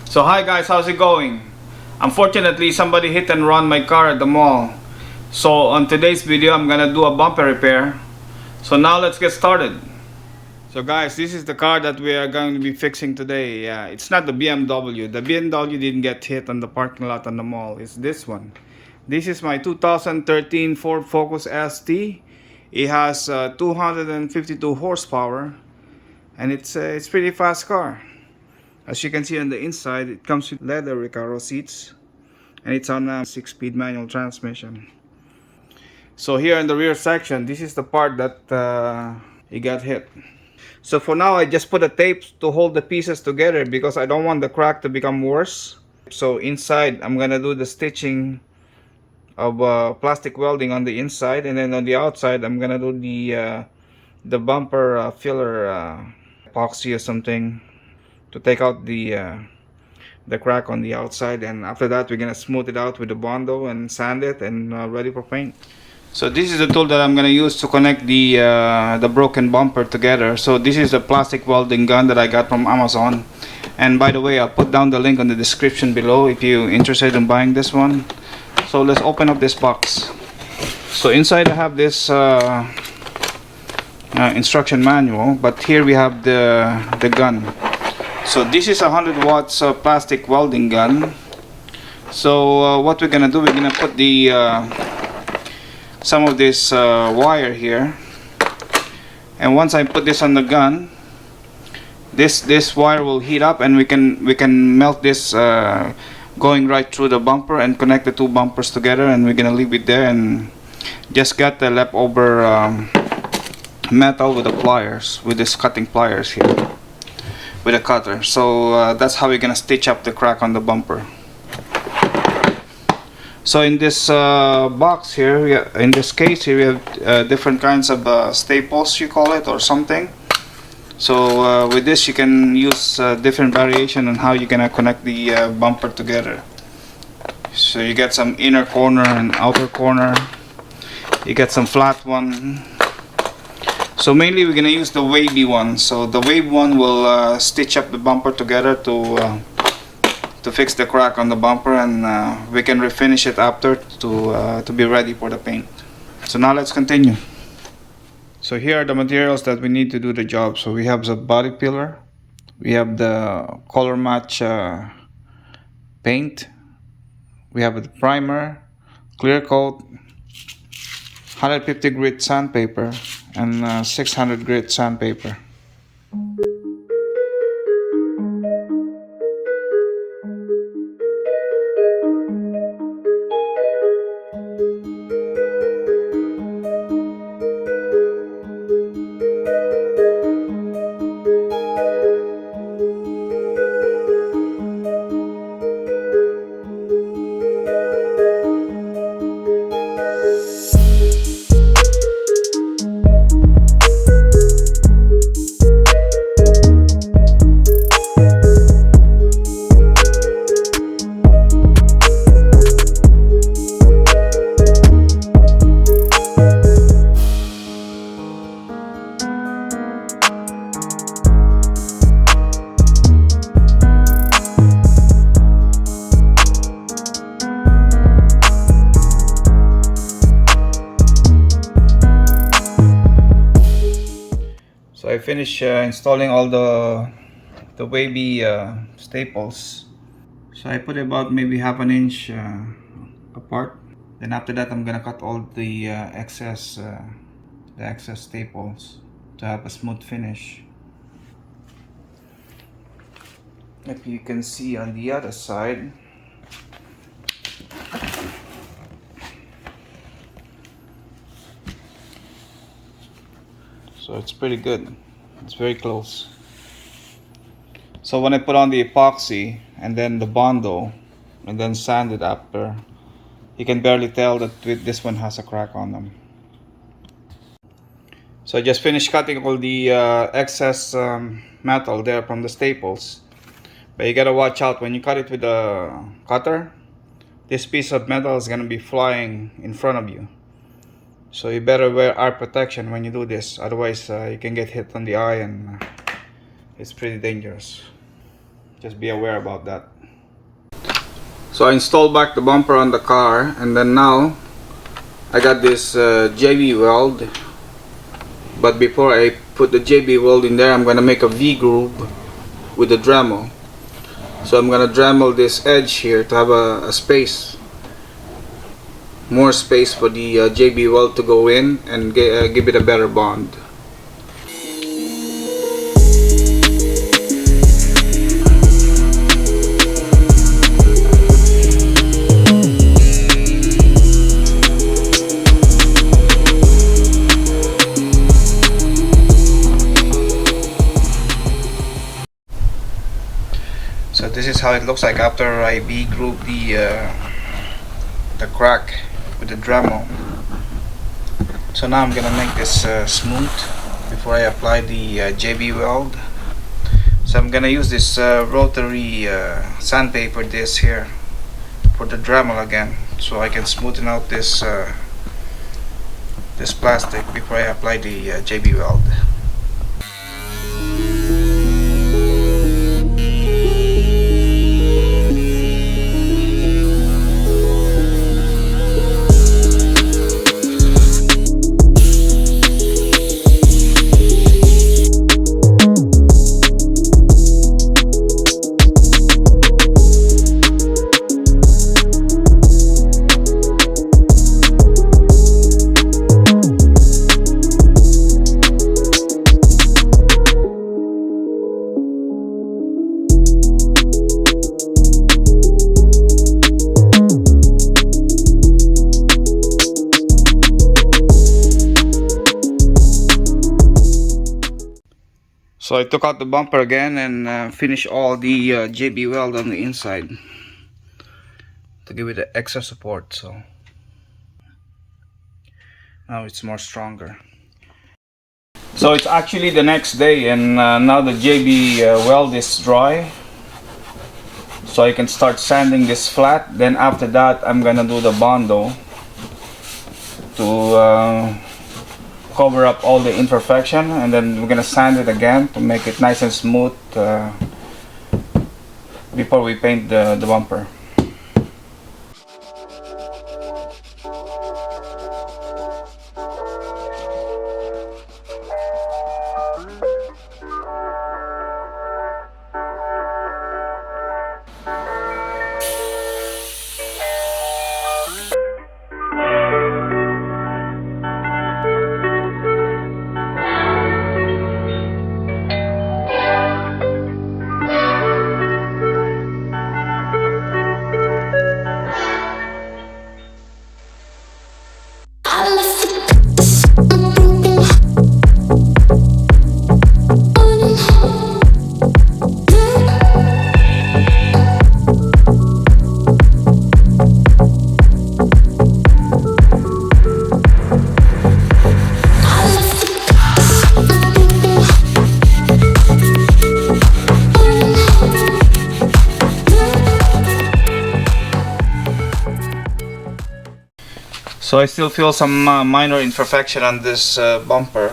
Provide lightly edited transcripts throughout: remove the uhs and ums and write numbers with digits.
So hi guys, how's it going? Unfortunately, somebody hit and run my car at the mall. So on today's video, I'm gonna do a bumper repair. So now let's get started. So guys, this is the car that we are going to be fixing today. Yeah, it's not the BMW. The BMW didn't get hit on the parking lot on the mall. It's this one. This is my 2013 Ford Focus ST. It has 252 horsepower, and it's pretty fast car. As you can see on the inside, it comes with leather Recaro seats, and it's on a 6-speed manual transmission. So here in the rear section, this is the part that it got hit. So for now, I just put a tape to hold the pieces together because I don't want the crack to become worse. So inside, I'm gonna do the stitching of plastic welding on the inside, and then on the outside, I'm gonna do the bumper filler epoxy or something to take out the crack on the outside. And after that, we're gonna smooth it out with the Bondo and sand it and ready for paint. So this is the tool that I'm gonna use to connect the broken bumper together. So this is a plastic welding gun that I got from Amazon. And by the way, I'll put down the link on the description below if you're interested in buying this one. So let's open up this box. So inside I have this instruction manual, but here we have the gun. So this is a 100 watts plastic welding gun. So what we're gonna do, we're gonna put the some of this wire here, and once I put this on the gun, this wire will heat up, and we can melt this going right through the bumper and connect the two bumpers together. And we're gonna leave it there and just get the leftover metal with the pliers, with this cutting pliers here, with a cutter. So that's how we're gonna stitch up the crack on the bumper. So in this box here, in this case here, we have different kinds of staples, you call it, or something. So with this, you can use different variation on how you're gonna connect the bumper together. So you get some inner corner and outer corner. You get some flat one. So mainly we're gonna use the wavy one. So the wave one will stitch up the bumper together to fix the crack on the bumper, and we can refinish it after to be ready for the paint. So now let's continue. So here are the materials that we need to do the job. So we have the body pillar, we have the color match paint, we have the primer, clear coat, 150 grit sandpaper, and 600 grit sandpaper. So I finished installing all the wavy staples. So I put about maybe half an inch apart. Then after that, I'm gonna cut all the excess staples to have a smooth finish. If you can see on the other side, so it's pretty good. It's very close. So when I put on the epoxy and then the Bondo and then sand it after, you can barely tell that this one has a crack on them. So I just finished cutting all the excess metal there from the staples. But you gotta watch out when you cut it with the cutter. This piece of metal is gonna be flying in front of you. So you better wear eye protection when you do this, otherwise you can get hit on the eye, and it's pretty dangerous. Just be aware about that. So I installed back the bumper on the car, and then now I got this JB weld. But before I put the JB weld in there, I'm gonna make a V groove with the dremel. So I'm gonna dremel this edge here to have a space, more space for the JB weld to go in and give it a better bond. So this is how it looks like after I V-groove the crack with the Dremel. So now I'm gonna make this smooth before I apply the JB weld. So I'm gonna use this rotary sandpaper disc here for the Dremel again, so I can smoothen out this this plastic before I apply the JB weld. So I took out the bumper again and finished all the JB weld on the inside to give it the extra support. So now it's more stronger. So it's actually the next day, and now the JB weld is dry, so I can start sanding this flat. Then after that I'm gonna do the bondo to cover up all the imperfection, and then we're gonna sand it again to make it nice and smooth before we paint the bumper. So I still feel some minor imperfection on this bumper.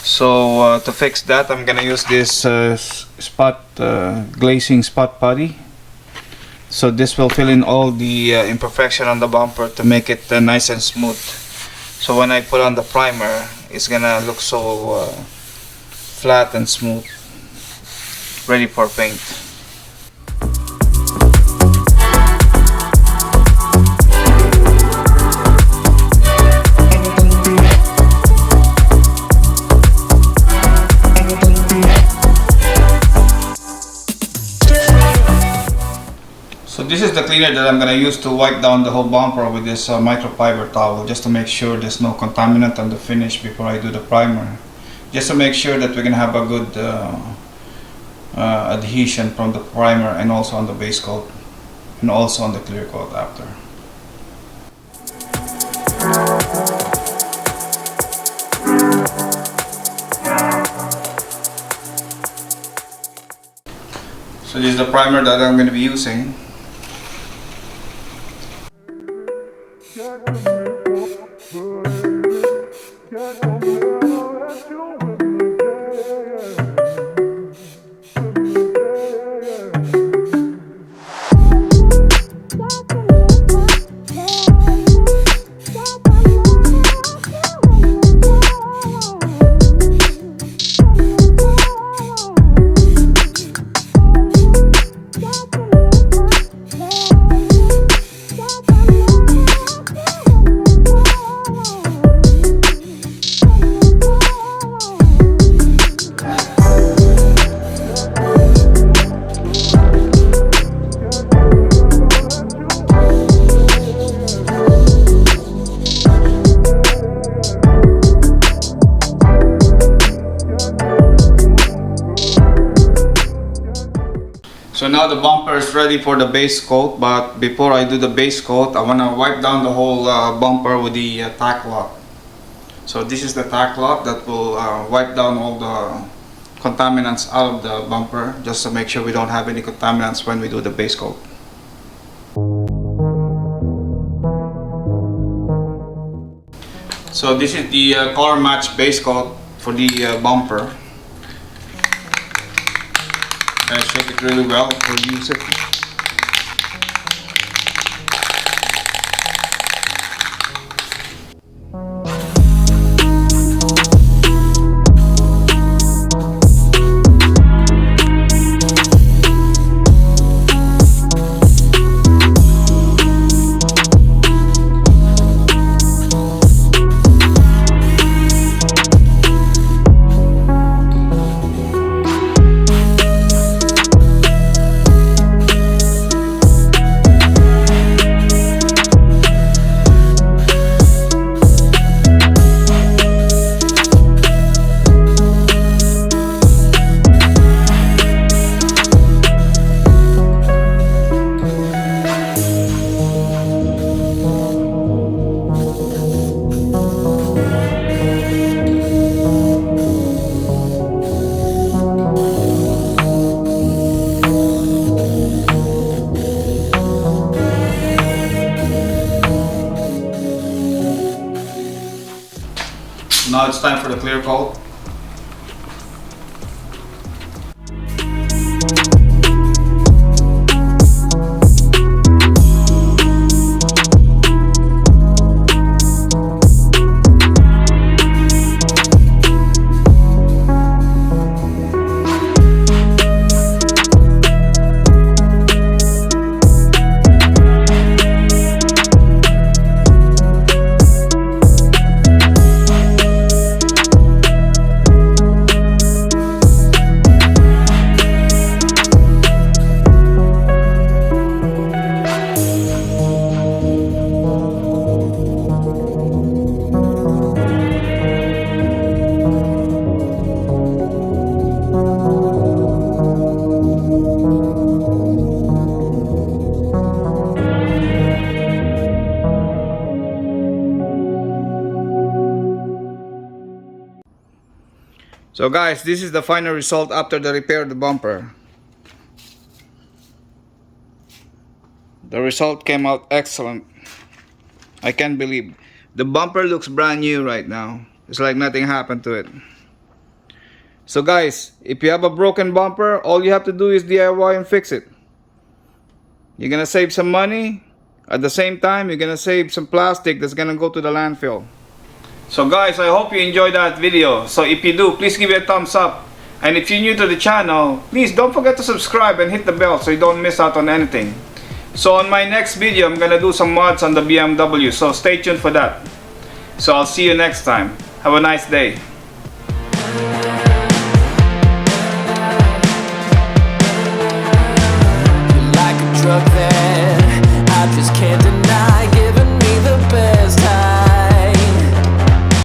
So to fix that, I'm gonna use this glazing spot putty. So this will fill in all the imperfection on the bumper to make it nice and smooth. So when I put on the primer, it's gonna look so flat and smooth, ready for paint. So this is the cleaner that I'm going to use to wipe down the whole bumper with this microfiber towel, just to make sure there's no contaminant on the finish before I do the primer. Just to make sure that we're going to have a good adhesion from the primer and also on the base coat and also on the clear coat after. So this is the primer that I'm going to be using. So now the bumper is ready for the base coat, but before I do the base coat, I want to wipe down the whole bumper with the tack lock. So this is the tack lock that will wipe down all the contaminants out of the bumper, just to make sure we don't have any contaminants when we do the base coat. So this is the color match base coat for the bumper. I shake it really well to use it. Now it's time for the clear coat. So guys, this is the final result after the repair of the bumper. The result came out excellent. I can't believe. The bumper looks brand new right now. It's like nothing happened to it. So guys, if you have a broken bumper, all you have to do is DIY and fix it. You're gonna save some money. At the same time, you're gonna save some plastic that's gonna go to the landfill. So guys, I hope you enjoyed that video. So if you do, please give it a thumbs up. And if you're new to the channel, please don't forget to subscribe and hit the bell so you don't miss out on anything. So on my next video, I'm gonna do some mods on the BMW, so stay tuned for that. So I'll see you next time. Have a nice day. Like a drug that I just can't deny.